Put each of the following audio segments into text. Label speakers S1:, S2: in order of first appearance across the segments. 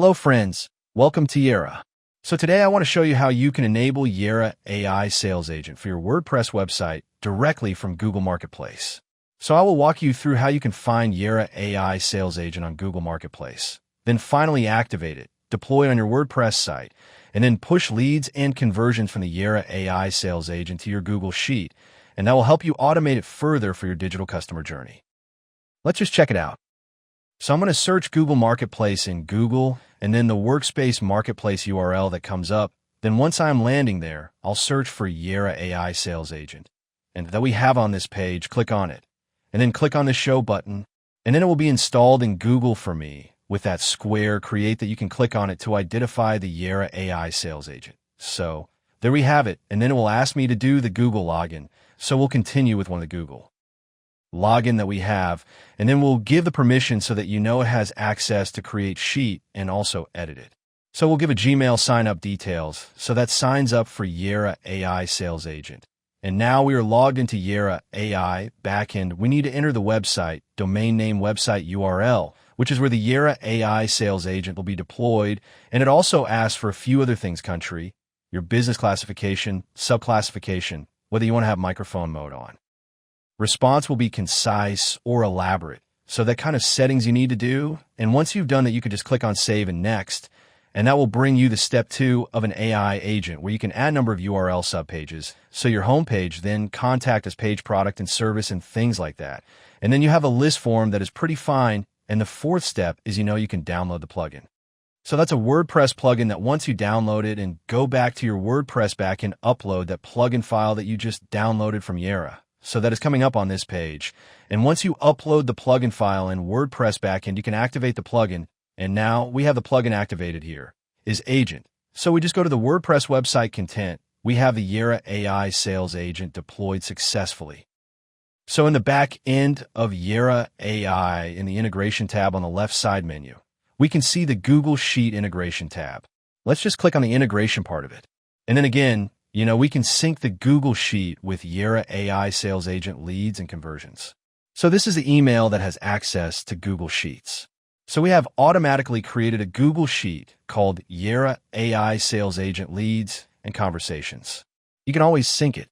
S1: Hello friends, welcome to Yaraa. So today I want to show you how you can enable Yaraa AI Sales Agent for your WordPress website directly from Google Marketplace. So I will walk you through how you can find Yaraa AI Sales Agent on Google Marketplace, then finally activate it, deploy it on your WordPress site, and then push leads and conversions from the Yaraa AI Sales Agent to your Google Sheet, and that will help you automate it further for your digital customer journey. Let's just check it out. So I'm going to search Google Marketplace in Google and then the Workspace Marketplace URL that comes up. Then once I'm landing there, I'll search for Yaraa AI Sales Agent. And that we have on this page, click on it. And then click on the Show button. And then it will be installed in Google for me with that square create that you can click on it to identify the Yaraa AI Sales Agent. So there we have it. And then it will ask me to do the Google login. So we'll continue with one of the Google login that we have, and then we'll give the permission so that you know it has access to create sheet and also edit it. So we'll give a Gmail sign up details, so that signs up for Yaraa AI Sales Agent. And now we are logged into Yaraa AI backend. We need to enter the website, domain name, website URL, which is where the Yaraa AI Sales Agent will be deployed. And it also asks for a few other things: country, your business classification, subclassification, whether you want to have microphone mode on. Response will be concise or elaborate. So that kind of settings you need to do. And once you've done that, you can just click on Save and Next. And that will bring you to step 2 of an AI agent, where you can add a number of URL subpages. So your homepage, then contact us, page, product, and service, and things like that. And then you have a list form that is pretty fine. And the 4th step is, you can download the plugin. So that's a WordPress plugin that once you download it and go back to your WordPress backend, upload that plugin file that you just downloaded from Yaraa. So that is coming up on this page. And once you upload the plugin file in WordPress backend, you can activate the plugin. And now we have the plugin activated here, is Agent. So we just go to the WordPress website content. We have the Yaraa AI Sales Agent deployed successfully. So in the back end of Yaraa AI, in the integration tab on the left side menu, we can see the Google Sheet integration tab. Let's just click on the integration part of it. And then again, we can sync the Google Sheet with Yaraa AI Sales Agent leads and conversions. So this is the email that has access to Google Sheets. So we have automatically created a Google Sheet called Yaraa AI Sales Agent leads and conversations. You can always sync it.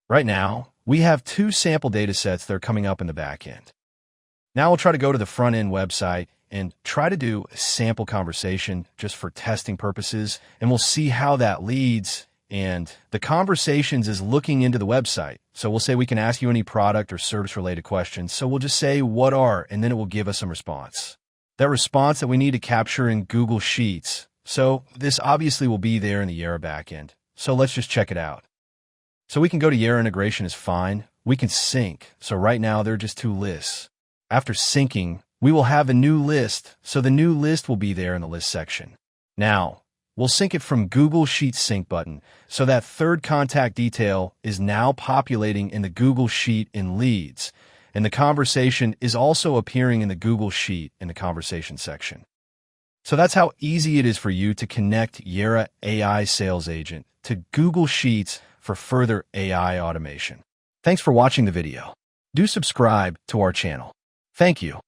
S1: Right now, we have 2 sample data sets that are coming up in the back end. Now we'll try to go to the front end website and try to do a sample conversation just for testing purposes, and we'll see how that leads. And the conversations is looking into the website. So we'll say we can ask you any product or service related questions. So we'll just say, what are, and then it will give us some response. That response that we need to capture in Google Sheets. So this obviously will be there in the Yaraa backend. So let's just check it out. So we can go to Yaraa integration is fine. We can sync. So right now there are just 2 lists. After syncing, we will have a new list. So the new list will be there in the list section. Now, we'll sync it from Google Sheets sync button. So that 3rd contact detail is now populating in the Google Sheet in leads. And the conversation is also appearing in the Google Sheet in the conversation section. So that's how easy it is for you to connect Yaraa AI Sales Agent to Google Sheets for further AI automation. Thanks for watching the video. Do subscribe to our channel. Thank you.